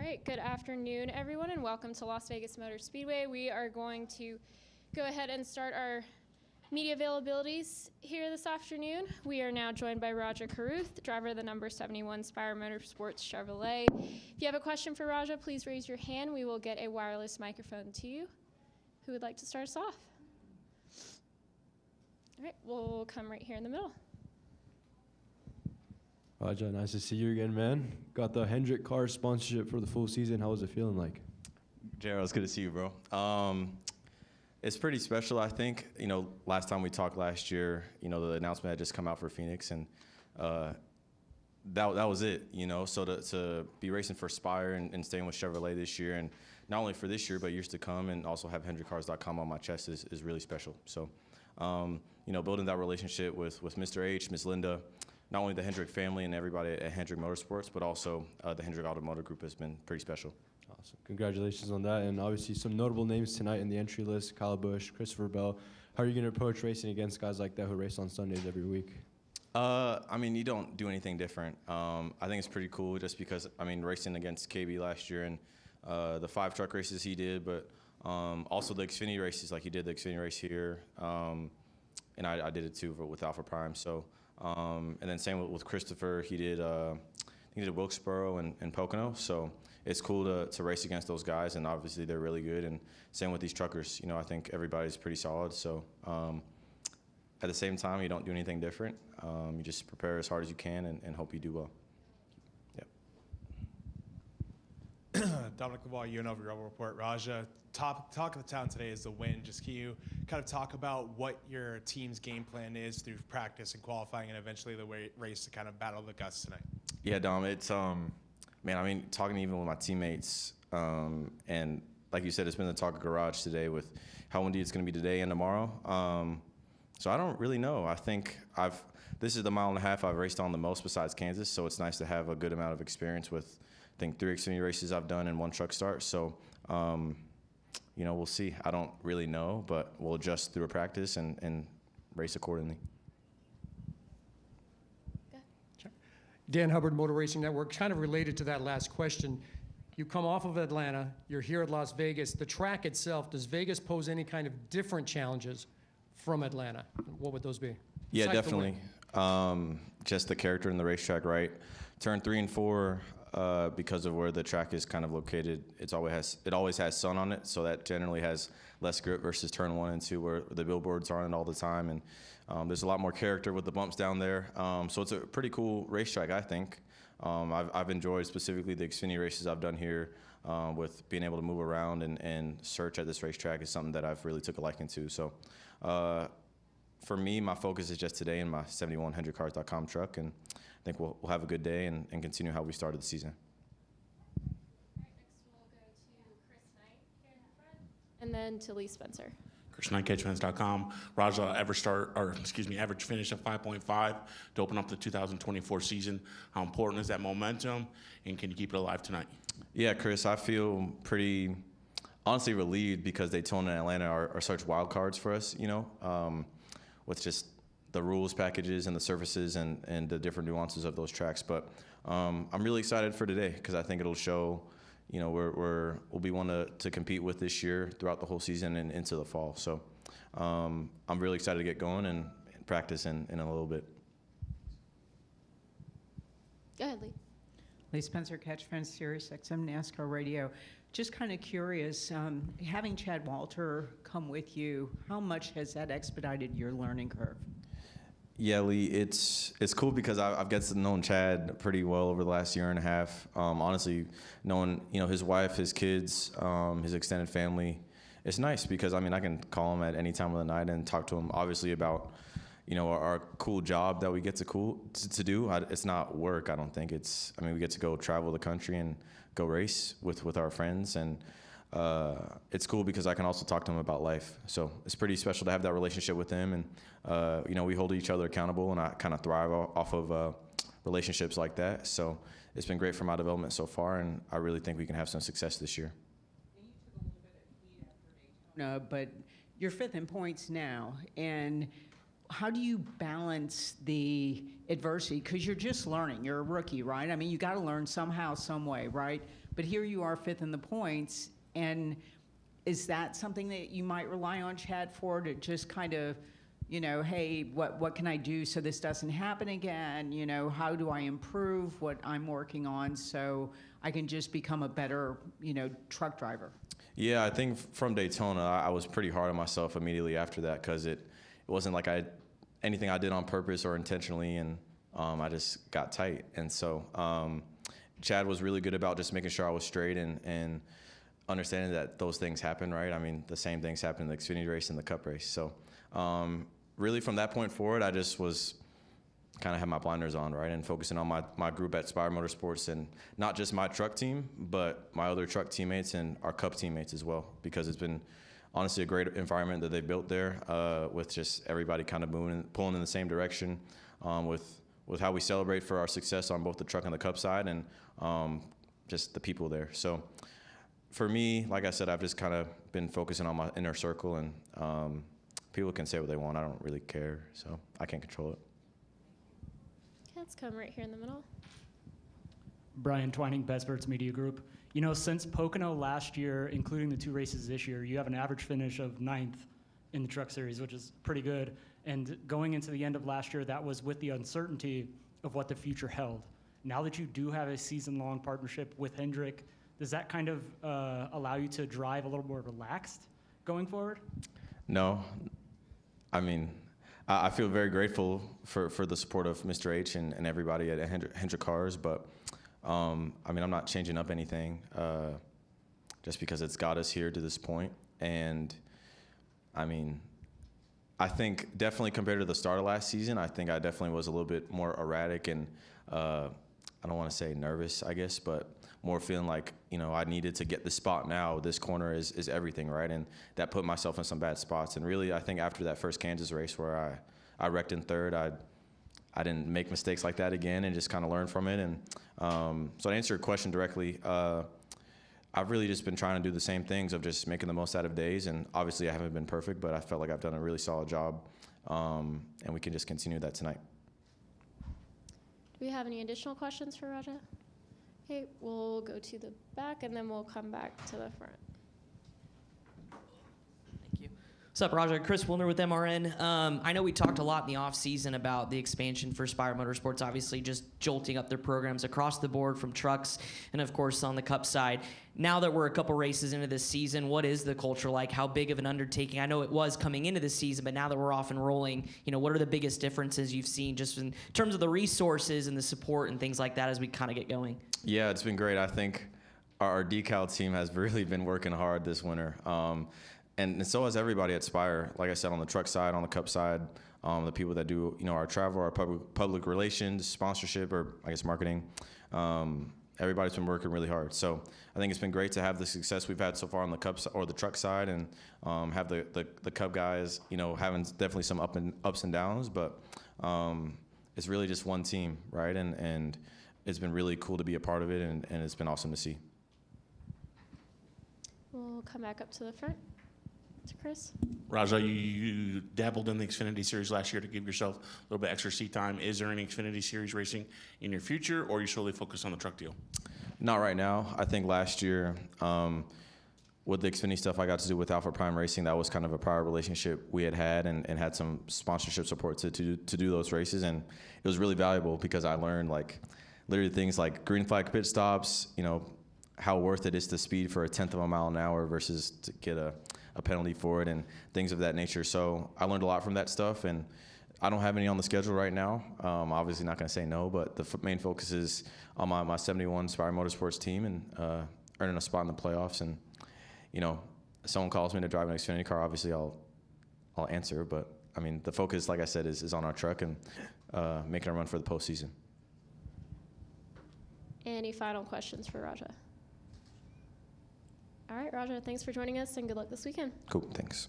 right, good afternoon, everyone, and welcome to Las Motor Speedway. We are going to go ahead and start our media availabilities here this afternoon. We are now joined by Rajah Caruth, driver of the number 71 Spire Motorsports Chevrolet. If you have a question for Rajah, please raise your hand. We will get a wireless microphone to you. Who would like to start us off? All right, we'll come right here in the middle. Rajah, nice to see you again, man. Got the Hendrick car sponsorship for the full season. How was it feeling like? Jared, it's good to see you, bro. It's pretty special, I think. You know, last time we talked last year, you know, the announcement had just come out for Phoenix, and that was it, you know. So to be racing for Spire and staying with Chevrolet this year, and not only for this year, but years to come, and also have HendrickCars.com on my chest is really special. So, you know, building that relationship with Mr. H, Miss Linda, not only the Hendrick family and everybody at Hendrick Motorsports, but also the Hendrick Automotive Group has been pretty special. Awesome. Congratulations on that. And obviously some notable names tonight in the entry list: Kyle Busch, Christopher Bell. How are you going to approach racing against guys like that who race on Sundays every week? I mean, you don't do anything different. I think it's pretty cool just because, I mean, racing against KB last year and the 5 truck races he did, but also the Xfinity races, like he did the Xfinity race here, and I did it too with Alpha Prime. So, and then same with Christopher, he did Wilkesboro and Pocono. So it's cool to race against those guys, and obviously they're really good. And same with these truckers. You know, I think everybody's pretty solid. So at the same time, you don't do anything different. You just prepare as hard as you can and hope you do well. Dominic Laval, UNLV Rebel Report. Rajah, talk of the town today is the win. Just can you kind of talk about what your team's game plan is through practice and qualifying and eventually the race to kind of battle the guts tonight? Yeah, Dom, it's, man, I mean, talking even with my teammates, and like you said, it's been the talk of garage today with how windy it's going to be today and tomorrow. So I don't really know. I think this is the mile and a half I've raced on the most besides Kansas, so it's nice to have a good amount of experience with, I think, 3 Xfinity races I've done and 1 truck start. So, you know, we'll see. I don't really know, but we'll adjust through a practice and race accordingly. Sure. Dan Hubbard, Motor Racing Network. Kind of related to that last question. You come off of Atlanta. You're here at Las Vegas. The track itself, does Vegas pose any kind of different challenges from Atlanta? What would those be? Yeah, definitely. Just the character in the racetrack, right? Turn 3 and 4. Because of where the track is kind of located, it always has sun on it, so that generally has less grip versus turn 1 and 2 where the billboards are on it all the time, and there's a lot more character with the bumps down there. So it's a pretty cool racetrack, I think. I've enjoyed specifically the Xfinity races I've done here with being able to move around and search at this racetrack is something that I've really took a liking to. So for me, my focus is just today in my 71 HendrickCars.com truck, and I think we'll have a good day and continue how we started the season. All right, next we'll go to Chris Knight here in the front, and then to Lee Spencer. Chris Knight, CatchFans.com. Rajah, average finish of 5.5 to open up the 2024 season. How important is that momentum, and can you keep it alive tonight? Yeah, Chris, I feel pretty honestly relieved because Daytona and Atlanta are such wild cards for us, you know, with just the rules packages and the surfaces and the different nuances of those tracks. But I'm really excited for today because I think it'll show, you know, we'll be one to compete with this year throughout the whole season and into the fall. So I'm really excited to get going and practice in a little bit. Go ahead, Lee. Lee Spencer, Catch Fans, Sirius XM NASCAR Radio. Just kind of curious, having Chad Walter come with you, how much has that expedited your learning curve? Yeah, Lee, it's cool because I've got to know Chad pretty well over the last year and a half. Honestly, knowing, you know, his wife, his kids, his extended family, it's nice because, I mean, I can call him at any time of the night and talk to him, obviously, about, you know, our cool job that we get to do. It's not work, I don't think. I mean, we get to go travel the country and go race with our friends, and it's cool because I can also talk to him about life. So it's pretty special to have that relationship with him, and you know, we hold each other accountable, and I kind of thrive off of relationships like that. So it's been great for my development so far, and I really think we can have some success this year. You took a little bit of heat after Daytona, but you're 5th in points now, and how do you balance the adversity? Because you're just learning. You're a rookie, right? I mean, you got to learn somehow, some way, right? But here you are, 5th in the points, and is that something that you might rely on Chad for, to just kind of, you know, hey, what can I do so this doesn't happen again? You know, how do I improve what I'm working on so I can just become a better, you know, truck driver? Yeah, I think from Daytona, I was pretty hard on myself immediately after that, because it wasn't like anything I did on purpose or intentionally, and I just got tight. And so Chad was really good about just making sure I was straight and understanding that those things happen, right? I mean, the same things happen in the Xfinity race and the Cup race. So really from that point forward, I just was kind of had my blinders on, right, and focusing on my group at Spire Motorsports, and not just my truck team, but my other truck teammates and our Cup teammates as well, because it's been honestly a great environment that they built there, with just everybody kind of pulling in the same direction, with how we celebrate for our success on both the truck and the Cup side, and just the people there. So for me, like I said, I've just kind of been focusing on my inner circle, and people can say what they want. I don't really care, so I can't control it. Let's come right here in the middle. Brian Twining, Best Birds Media Group. You know, since Pocono last year, including the 2 races this year, you have an average finish of 9th in the Truck Series, which is pretty good. And going into the end of last year, that was with the uncertainty of what the future held. Now that you do have a season-long partnership with Hendrick, does that kind of allow you to drive a little more relaxed going forward? No. I mean, I feel very grateful for the support of Mr. H and everybody at Hendrick Cars, but I mean, I'm not changing up anything just because it's got us here to this point. And I mean, I think definitely compared to the start of last season, I think I definitely was a little bit more erratic and I don't want to say nervous, I guess, but more feeling like, you know, I needed to get this spot now. This corner is everything, right? And that put myself in some bad spots. And really, I think after that first Kansas race where I wrecked in 3rd, I didn't make mistakes like that again and just kind of learn from it. And so to answer your question directly, I've really just been trying to do the same things of just making the most out of days. And obviously I haven't been perfect, but I felt like I've done a really solid job. And we can just continue that tonight. Do we have any additional questions for Rajah? Okay, we'll go to the back and then we'll come back to the front. Thank you. What's up, Rajah? Chris Wilner with MRN. I know we talked a lot in the offseason about the expansion for Spire Motorsports, obviously just jolting up their programs across the board from trucks and, of course, on the Cup side. Now that we're a couple races into this season, what is the culture like? How big of an undertaking? I know it was coming into the season, but now that we're off and rolling, you know, what are the biggest differences you've seen just in terms of the resources and the support and things like that as we kind of get going? Yeah, it's been great. I think our decal team has really been working hard this winter. And so has everybody at Spire. Like I said, on the truck side, on the Cup side, the people that do, you know, our travel, our public relations, sponsorship, or I guess marketing. Everybody's been working really hard. So I think it's been great to have the success we've had so far on the Cup or the truck side, and have the Cup guys, you know, having definitely some ups and downs, but it's really just one team, right? And it's been really cool to be a part of it, and it's been awesome to see. We'll come back up to the front. To Chris. Rajah, you dabbled in the Xfinity Series last year to give yourself a little bit extra seat time. Is there any Xfinity Series racing in your future, or are you solely focused on the truck deal? Not right now. I think last year, with the Xfinity stuff I got to do with Alpha Prime Racing, that was kind of a prior relationship we had and had some sponsorship support to do those races. And it was really valuable because I learned, like, literally things like green flag pit stops, you know, how worth it is to speed for 1/10 of a mile an hour versus to get a penalty for it and things of that nature. So I learned a lot from that stuff, and I don't have any on the schedule right now. Obviously not going to say no, but the main focus is on my 71 Spire Motorsports team and earning a spot in the playoffs. And, you know, if someone calls me to drive an Xfinity car, obviously I'll answer. But, I mean, the focus, like I said, is on our truck and making a run for the postseason. Any final questions for Rajah? All right, Rajah, thanks for joining us, and good luck this weekend. Cool, thanks.